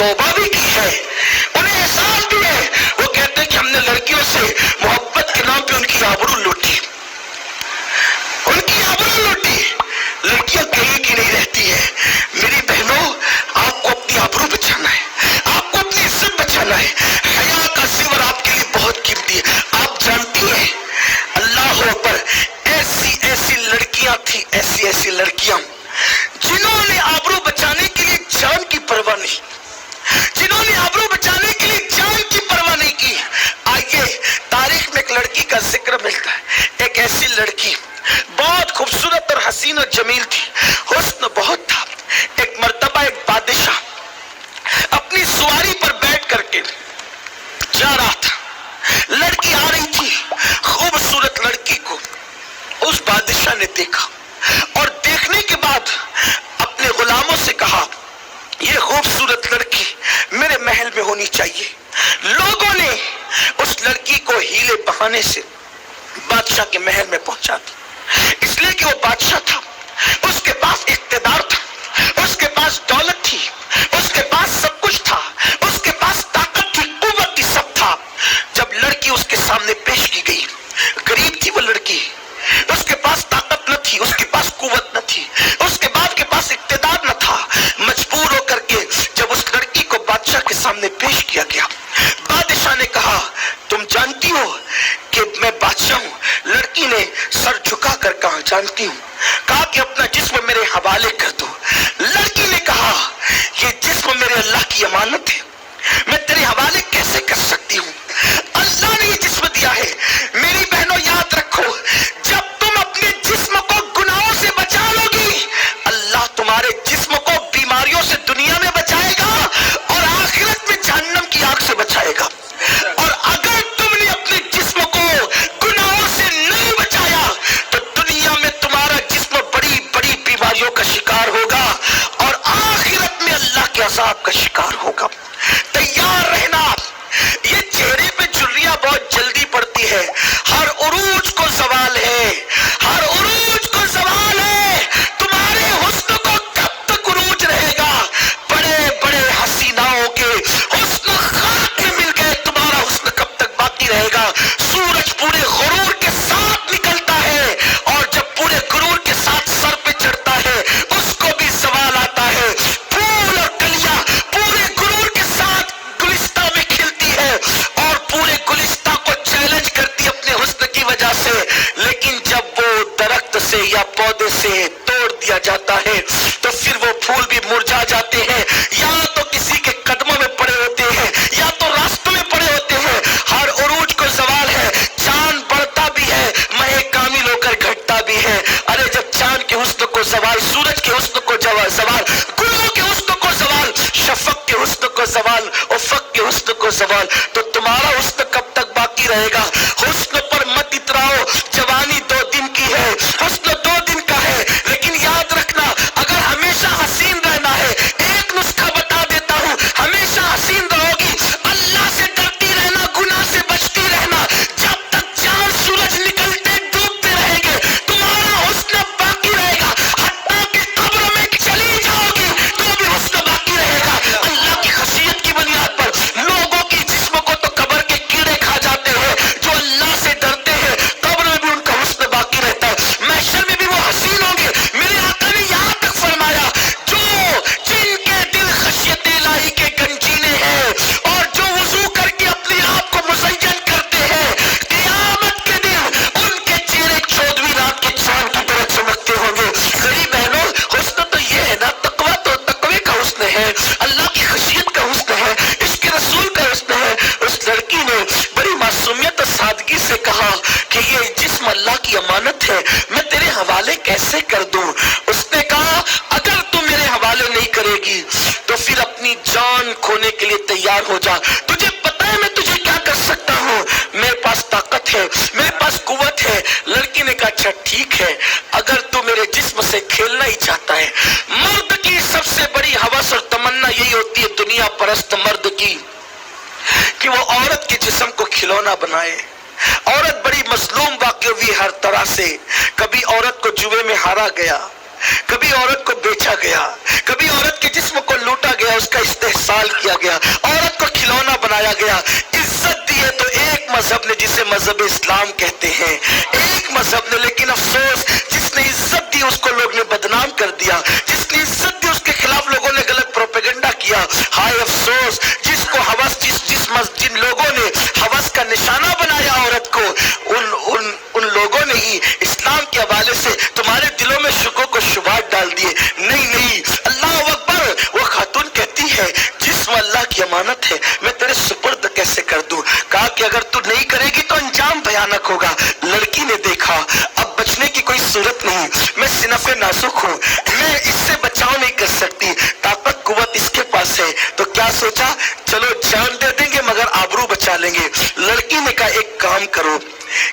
तौबा भी की है, उन्हें एहसास भी है। वो कहते हैं कि हमने लड़कियों से मोहब्बत के नाम पे उनकी आबरू लूटी, उनकी आबरू लूटी। लड़कियां कहीं की नहीं रहती है। मेरी बहनों, आपको अपनी आबरू बचाना है, आपको अपनी इज्जत बचाना है। हया का ज़ेवर आपके लिए बहुत कीमती है। आप जानती हैं, अल्लाह अकबर, ऐसी ऐसी लड़कियां थी, ऐसी ऐसी लड़कियां जिन्होंने आबरू बचाने के लिए जान की परवाह नहीं, जिन्होंने आबरू बचाने के लिए जान की परवाह नहीं की। आइए, तारीख में एक लड़की का जिक्र मिलता है। एक ऐसी लड़की बहुत खूबसूरत और हसीन और जमील थी, हुस्न बहुत था। एक मर्तबा एक बादशाह अपनी सवारी पर बैठ करके जा रहा था। लड़की आ रही थी, खूबसूरत लड़की को उस बादशाह ने देखा और देखने के बाद अपने गुलामों से कहा, ये खूबसूरत लड़की मेरे महल में होनी चाहिए। लोगों ने उस लड़की को हीले बहाने से बादशाह के महल में पहुंचा दिया, इसलिए कि वो बादशाह था, उसके पास इख्तिदार था, उसके पास दौलत थी, उसके पास सब कुछ था, उसके पास ताकत थी, कुव्वत थी, सब था। जब लड़की उसके सामने पेश की गई, गरीब थी वो लड़की, उसके पास ताकत न थी, उसके पास कुव्वत न थी, उसके बाप के पास इख्तिदार न था। मजबूर होकर के जब उस लड़की को बादशाह के सामने पेश किया गया, बादशाह ने कहा, तुम जानती हो कि मैं बादशाह हूं? लड़की ने सर झुका कर कहा, जानती हूं। कहा कि अपना जिस्म मेरे हवाले कर दो। लड़की ने कहा, ये जिस्म मेरे अल्लाह की अमानत है, मैं तेरे हवाले कैसे कर सकती हूँ? अल्लाह ने ये जिस्म दिया है। मेरी बहनों, याद रखो, जब तुम अपने जिस्म को गुनाहों से बचा लोगी, अल्लाह तुम्हारे जिस्म को बीमारियों से दुनिया में बचाएगा और आखिरत में जहन्नम की आग से बचाएगा। और अगर तुमने अपने जिस्म को गुनाहों से नहीं बचाया तो दुनिया में तुम्हारा जिस्म बड़ी बड़ी बीमारियों का शिकार होगा और आखिरत में अल्लाह के अज़ाब का शिकार होगा। तैयार रहना। ये चेहरे पे झुर्रियां बहुत जल्दी पड़ती है, हर उरूज को सवाल है, हर उरूज को सवाल है। तुम्हारे हुस्न को कब तक उरूज रहेगा? बड़े बड़े हसीनाओं के हुस्न खाक में मिल गए, तुम्हारा हुस्न कब तक बाकी रहेगा? सूरज पूरे गुरूर के साथ निकलता है और जब पूरे गुरूर के साथ सर पे चढ़ता है, उसको भी सवाल आता है। फूल और कलियां पूरे गुरूर के साथ गुलिस्ता में खिलती है और पूरे गुलिस्ता को चैलेंज करती है अपने हुस्न की वजह से, लेकिन जब वो दरख्त से या पौधे से तोड़ दिया जाता है तो फिर वो फूल भी मुरझा जाते हैं, या तो किसी के कदमों में पड़े होते हैं या तो रास्तों में पड़े होते हैं। हर उरूज को सवाल है। चांद बढ़ता भी है, महे कामिल होकर घटता भी है। अरे जब चांद के हुस्न को सवाल, सूरज के हुस्न को सवाल, गुलों के हुस्न को सवाल, शफक के हुस्न को सवाल, उफक के हुस्न को सवाल, तो तुम्हारा हुस्न कब तक बाकी रहेगा? हुस्न पर मत इतराओ, जवानी 2 दिन की है, हुस्न 2 दिन का है। लेकिन याद रखना, अगर हमेशा हसीन रहना है, एक नुस्खा बता देता हूं, हमेशा हसीन रहोगी, अल्लाह से डरती रहना, गुनाह से बचती रहना। जब तक चांद सूरज निकलते डूबते रहेंगे, तुम्हारा हुस्न बाकी रहेगा। हत्ता कि कब्र में चली जाओगी तो भी हुस्न बाकी रहेगा। अल्लाह की खशियत की बुनियाद पर लोगों की जिस्म को तो कब्र के कीड़े खा जाते हैं, जो अल्लाह से डरते हैं कब्र में भी उनका हुस्न बाकी रहता है, महशर में भी वो हसीन होंगे। मेरे आका ने यहाँ तक फरमाया, जो जिनके दिल खशियत इलाही के गंजीने हैं और जो वुजू करके अपने आप को मुज़य्यन करते हैं, क़यामत के दिन उनके चेहरे 14वीं रात के चांद की तरह चमकते होंगे। मेरी बहनों, हुस्न तो ये है ना, तकवा तो तकवे का हुस्न है, अल्लाह की खशियत का हुस्न है, इसके रसूल का हुस्न है। उस लड़की ने बड़ी मासूमियत और सादगी से कहा कि ये जिस्म अल्लाह की अमानत है, मैं तेरे हवाले कैसे कर दूं? उसने कहा, अगर तू मेरे हवाले नहीं करेगी तो फिर अपनी जान खोने के लिए तैयार हो जा। तुझे पता है मैं तुझे क्या कर सकता हूँ? मेरे पास ताकत है, मेरे पास कुव्वत है। लड़की ने कहा, अच्छा ठीक है, अगर तू मेरे जिस्म से खेलना ही चाहता है। मर्द की सबसे बड़ी हवस और तमन्ना यही होती है, दुनिया परस्त मर्द की, कि वो औरत के जिस्म को खिलौना बनाए। औरत बड़ी मजलूम वाक़ई हुई हर तरह से। कभी औरत को जुए में हारा गया, कभी औरत को बेचा गया, कभी औरत के जिस्म को लूटा गया, اس کا استحصال کیا گیا، عورت کو کھلونا بنایا گیا، عزت دی ہے تو ایک مذہب نے جسے مذہب اسلام کہتے ہیں، ایک مذہب نے، لیکن افسوس جس نے عزت دی اس کو لوگ نے بدنام کر دیا، جس نے عزت دی اس کے خلاف لوگوں نے غلط پروپیگنڈا کیا۔ ہائے افسوس جس کو ہوس جن لوگوں نے ہوس کا نشانہ بنایا عورت کو، ان لوگوں نے ہی اسلام کے حوالے سے تمہارے دلوں میں شکوک کو شبہات ڈال دیے۔ نہیں، اللہ اکبر، وہ خاتون کہتی ہے جسم اللہ کی امانت ہے، میں تیرے سپرد کیسے کر دوں؟ کہا کہ اگر تو نہیں کرے گی تو انجام بھیانک ہوگا۔ لڑکی نے دیکھا اب بچنے کی کوئی صورت نہیں، میں صنف نازک ہوں، میں اس سے بچاؤ نہیں کر سکتی، طاقت قوت اس کے پاس ہے، تو کیا سوچا چلو جان دے دیں گے مگر آبرو بچا لیں گے۔ لڑکی نے کہا ایک کام کرو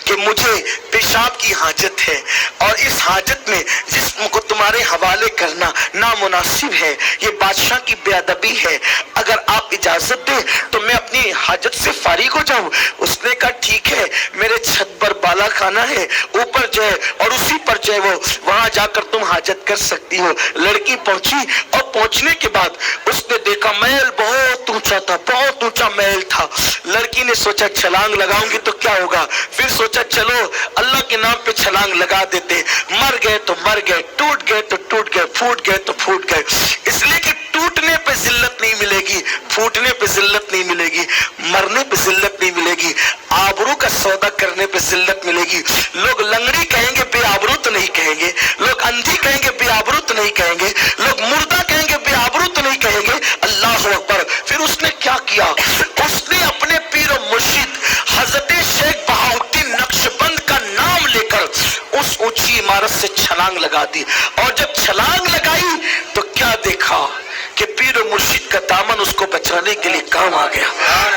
کہ مجھے پیشاب کی حاجت ہے اور اس حاجت میں جسم کو تمہارے حوالے کرنا نامناسب ہے، یہ بادشاہ کی بے ادبی ہے، اگر آپ اجازت دیں تو میں اپنی حاجت سے فارغ ہو جاؤں۔ اس نے کہا ٹھیک ہے، میرے چھت پر بالا خانہ ہے، اوپر جو ہے اور اسی پر جو ہے وہ وہاں جا کر تم حاجت کر سکتی ہو۔ لڑکی پہنچی اور پہنچنے کے بعد اس نے دیکھا محل بہت اونچا تھا، بہت اونچا محل تھا۔ لڑکی نے سوچا چھلانگ لگاؤں گی تو کیا ہوگا، پھر سوچا چلو اللہ کے نام پہ چھلانگ لگا دیتے، مر گئے تو مر گئے، ٹوٹ گئے تو ٹوٹ گئے، پھوٹ گئے تو پھوٹ گئے، اس لیے کہ ٹوٹنے پہ ذلت نہیں ملے گی، پھوٹنے پہ ذلت نہیں ملے گی، مرنے پہ ذلت نہیں ملے گی، آبرو کا سودا کرنے پہ ذلت ملے گی۔ لوگ لنگڑی کہیں گے بے آبرو تو نہیں کہیں گے، لوگ اندھی کہیں گے بے آبرو تو نہیں کہیں گے، لوگ مردہ کہیں گے بے آبرو تو نہیں کہیں گے۔ اللہ اکبر۔ پھر اس نے کیا کیا، اس نے اپنے پیر و مرشد حضرت شیخ بہاؤالدین نقشبند کا نام لے کر اس اونچی عمارت سے چھلانگ لگا دی، اور جب چھلانگ لگائی تو کیا دیکھا کہ پیر و مرشد کا دامن اس کو بچانے کے لیے کام آ گیا۔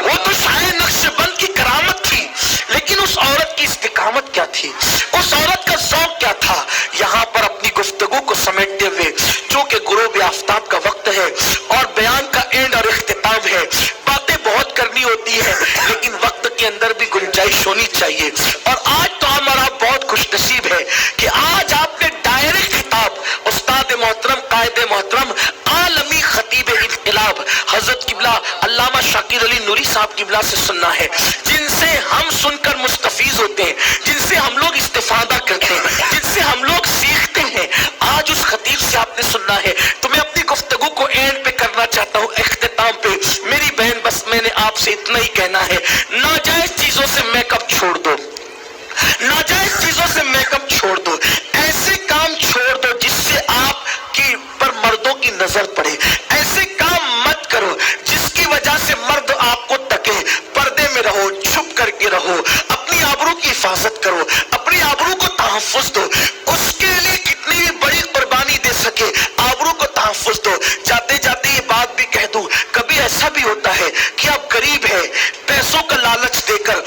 وہ تو شاہ نقشبند کی کرامت تھی، لیکن اس عورت کی استقامت کیا تھی، اس عورت کا ذوق کیا تھا۔ یہاں پر اپنی گفتگو کو سمیٹتے ہوئے چونکہ غروب آفتاب کا وقت ہے اور بیان کا اینڈ اور اختتام ہے، باتیں بہت کرنی ہوتی ہے لیکن وقت کے اندر بھی گنجائش ہونی چاہیے، اور آج تو ہمارا بہت خوش نصیب ہے کہ آج آپ نے ڈائریکٹ خطاب استاد محترم، قائد محترم، عالمی خطیب انقلاب حضرت قبلہ علامہ شاکر علی نوری صاحب قبلہ سے سننا ہے، جن سے ہم سن کر مستفیض ہوتے ہیں، جن سے ہم لوگ استفادہ کرتے ہیں، جن سے ہم لوگ سیکھتے ہیں۔ آج اس خطیب سے آپ نے سننا ہے، تو میں اپنی گفتگو کو اینڈ پہ کرنا چاہتا ہوں، اختتام پہ۔ میری بہن بس میں نے آپ سے اتنا ہی کہنا ہے، ناجائز چیزوں سے میک اپ چھوڑ دو، ناجائز چیزوں سے میک اپ چھوڑ دو، ایسے کام چھوڑ دو جس سے آپ کی پر مردوں کی نظر پڑے، ایسے کام مت کرو جس کی وجہ سے مرد آپ کو تکے، پردے میں رہو، چھپ کر کے رہو، اپنی آبرو کی حفاظت کرو، اپنی آبرو کو تحفظ دو، اس کے لیے کتنی بھی بڑی قربانی دے سکے آبرو کو تحفظ دو۔ جاتے جاتے یہ بات بھی کہہ دوں، کبھی ایسا بھی ہوتا ہے کہ آپ غریب ہیں، پیسوں کا لالچ دے کر